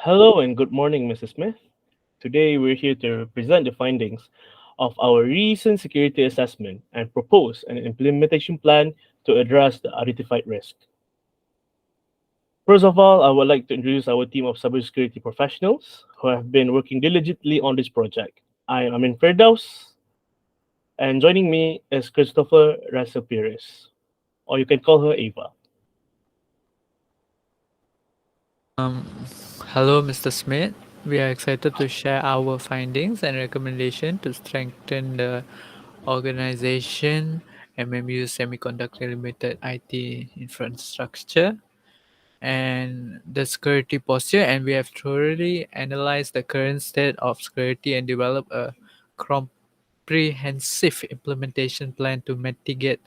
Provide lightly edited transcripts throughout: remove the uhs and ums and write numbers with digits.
Hello and good morning, Mrs. Smith. Today we're here to present the findings of our recent security assessment and propose an implementation plan to address the identified risk. First of all, I would like to introduce our team of cybersecurity professionals who have been working diligently on this project. I am Amin Firdaus, and joining me is Christopher Rassel-Pires, or you can call her Ava. Um, Hello, Mr. Smith. We are excited to share our findings and recommendations to strengthen the organization MMU Semiconductor Limited IT infrastructure and the security posture. And we have thoroughly analyzed the current state of security and developed a comprehensive implementation plan to mitigate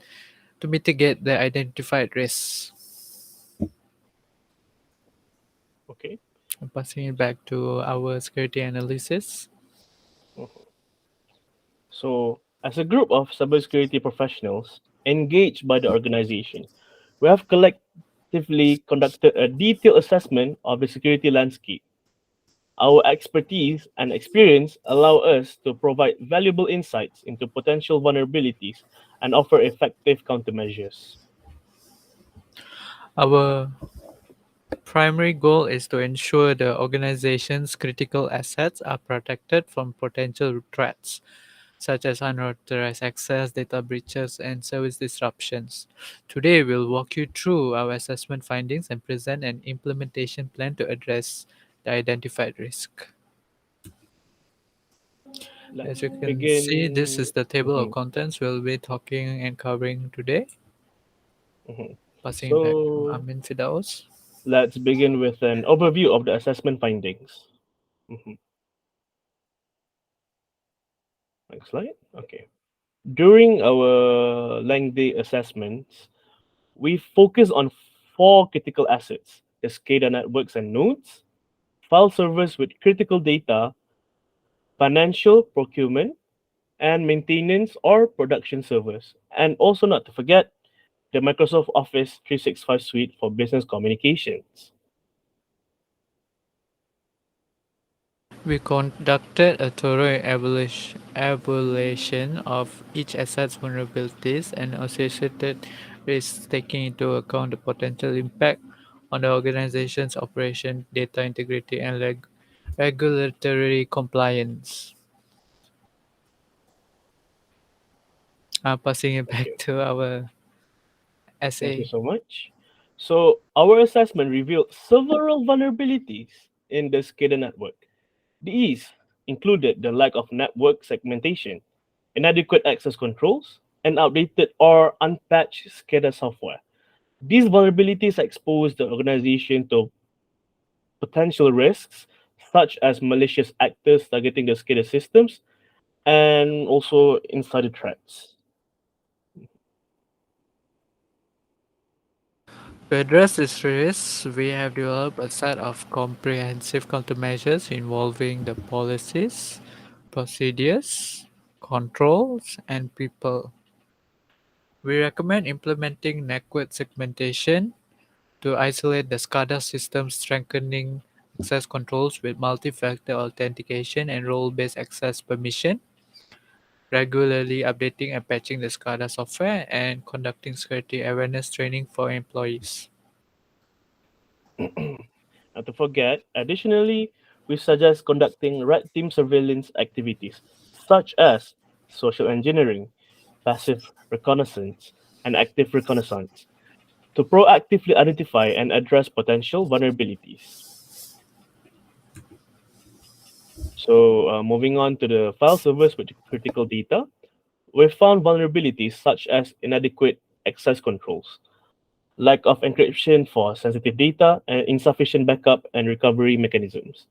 the identified risks. Okay. I'm passing it back to our security analysis. Mhm. So, as a group of cybersecurity professionals engaged by the organization, we have collectively conducted a detailed assessment of the security landscape. Our expertise and experience allow us to provide valuable insights into potential vulnerabilities and offer effective countermeasures. Our primary goal is to ensure the organization's critical assets are protected from potential threats, such as unauthorized access, data breaches, and service disruptions. Today, we'll walk you through our assessment findings and present an implementation plan to address the identified risk. Let's As you can see, this begin. is the table of Mhm, contents we'll be talking and covering today. mhm. Passing it back to So, Amin Fidaus. let's begin with an overview of the assessment findings. Mhm. Next slide. Okay. During our lengthy assessments, we focus on four critical assets: the SCADA networks and nodes, file servers with critical data, financial procurement, and maintenance or production servers. And also, not to forget, the Microsoft Office 365 suite for business communications. We conducted a thorough evaluation of each asset's vulnerabilities and associated risks, taking into account the potential impact on the organization's operation, data integrity, and regulatory compliance. Passing it Thank back you. to our Thank you essay. so much. So, our assessment revealed several vulnerabilities in the SCADA network. These included the lack of network segmentation, inadequate access controls, and outdated or unpatched SCADA software. These vulnerabilities expose the organization to potential risks, such as malicious actors targeting the SCADA systems and also insider threats. To address these risks, we have developed a set of comprehensive countermeasures involving the policies, procedures, controls, and people. We recommend implementing network segmentation to isolate the SCADA system, strengthening access controls with multi-factor authentication and role-based access permission, regularly updating and patching the SCADA software, and conducting security awareness training for employees. Not to forget, additionally, we suggest conducting red team surveillance activities such as social engineering, passive reconnaissance, and active reconnaissance to proactively identify and address potential vulnerabilities. So, moving on to the file servers with critical data, we found vulnerabilities such as inadequate access controls, lack of encryption for sensitive data, and insufficient backup and recovery mechanisms.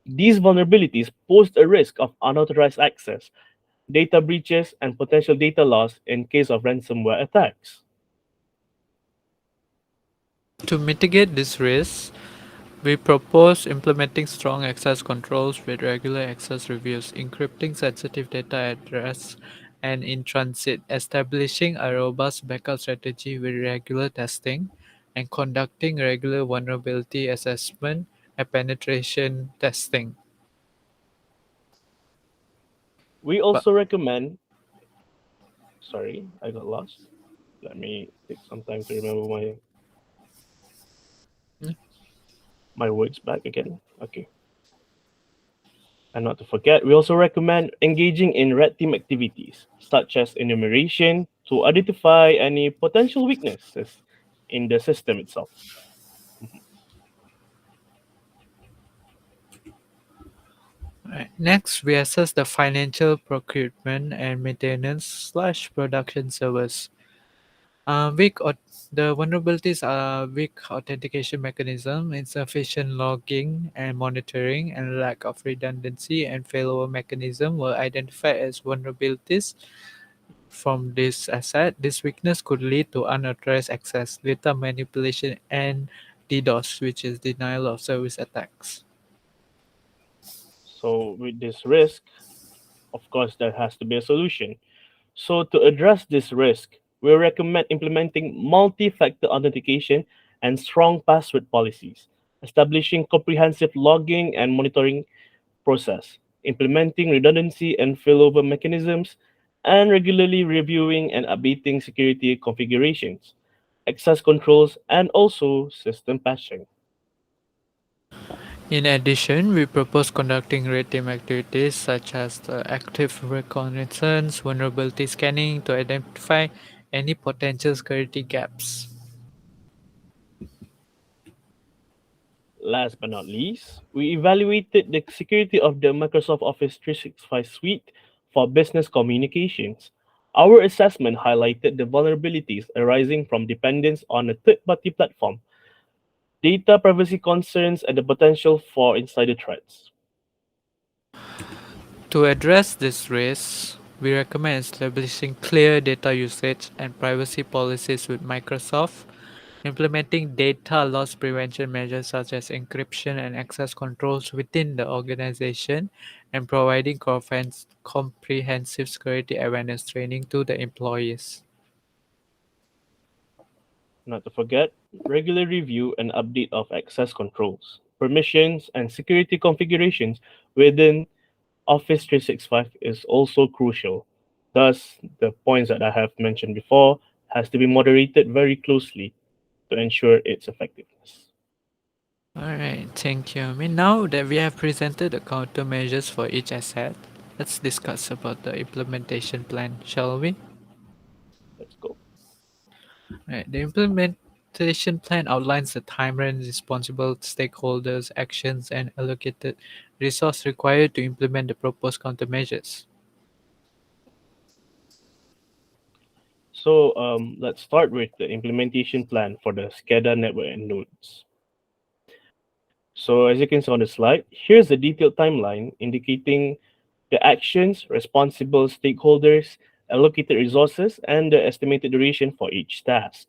These vulnerabilities pose a risk of unauthorized access, data breaches, and potential data loss in case of ransomware attacks. To mitigate these risks, we propose implementing strong access controls with regular access reviews, encrypting sensitive data at rest and in transit, establishing a robust backup strategy with regular testing, and conducting regular vulnerability assessment and penetration testing. We But also recommend, sorry, I got lost. Let me take some time to remember my words back again. Okay. And not to forget, we also recommend engaging in red team activities, such as enumeration, to identify any potential weaknesses in the system itself. Mhm. right, next, we assess the financial procurement and maintenance slash production servers. Weak the vulnerabilities are weak authentication mechanism, insufficient logging and monitoring, and lack of redundancy and failover mechanism were identified as vulnerabilities from this asset. This weakness could lead to unauthorized access, data manipulation, and DDoS, which is denial of service attacks. So, with this risk, of course, there has to be a solution. So, to address this risk, we recommend implementing multi factor authentication and strong password policies, establishing comprehensive logging and monitoring process, implementing redundancy and failover mechanisms, and regularly reviewing and updating security configurations, access controls, and also system patching. In addition, we propose conducting red team activities such as the active reconnaissance, vulnerability scanning to identify any potential security gaps. Last but not least, we evaluated the security of the Microsoft Office 365 suite for business communications. Our assessment highlighted the vulnerabilities arising from dependence on a third party platform, data privacy concerns, and the potential for insider threats. To address this risk, we recommend establishing clear data usage and privacy policies with Microsoft, implementing data loss prevention measures such as encryption and access controls within the organization, and providing comprehensive security awareness training to the employees. Not to forget, regular review and update of access controls, permissions, and security configurations within Office 365 is also crucial. Thus, the points that I have mentioned before has to be moderated very closely to ensure its effectiveness. Alright, thank you. I mean, now that we have presented the countermeasures for each asset, let's discuss about the implementation plan, shall we? Let's go. Right. The implementation plan outlines the timeline, responsible stakeholders, actions, and allocated resource required to implement the proposed countermeasures. So let's start with the implementation plan for the SCADA network and nodes. So as you can see on the slide, here's the detailed timeline indicating the actions, responsible stakeholders, allocated resources, and the estimated duration for each task.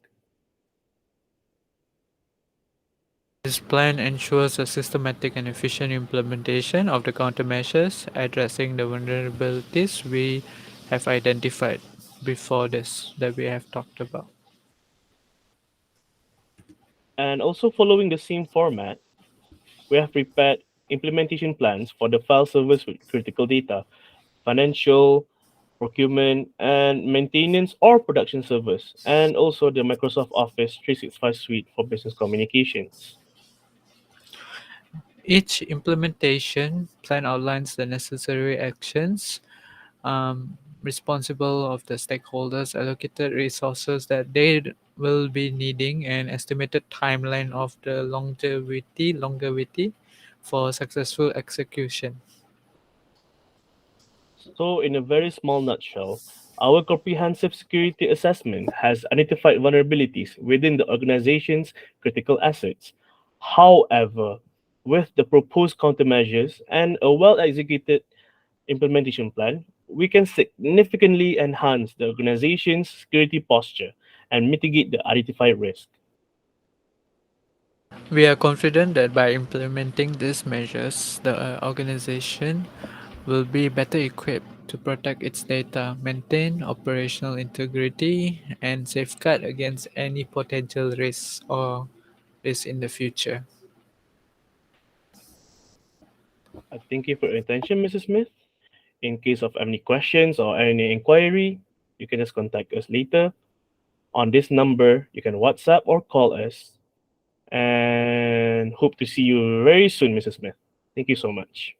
This plan ensures a systematic and efficient implementation of the countermeasures, addressing the vulnerabilities we have identified before this that we have talked about. And also following the same format, we have prepared implementation plans for the file servers with critical data, financial, procurement, and maintenance or production servers, and also the Microsoft Office 365 suite for business communications. Each implementation plan outlines the necessary actions responsible of the stakeholders, allocated resources that they will be needing, and estimated timeline of the longevity for successful execution. So, in a very small nutshell, our comprehensive security assessment has identified vulnerabilities within the organization's critical assets. However, with the proposed countermeasures and a well executed implementation plan, we can significantly enhance the organization's security posture and mitigate the identified risk. We are confident that by implementing these measures, the organization will be better equipped to protect its data, maintain operational integrity, and safeguard against any potential risks or risks in the future. Thank you for your attention, Mrs. Smith. In case of any questions or any inquiry, you can just contact us later. On this number, you can WhatsApp or call us. And hope to see you very soon, Mrs. Smith. Thank you so much.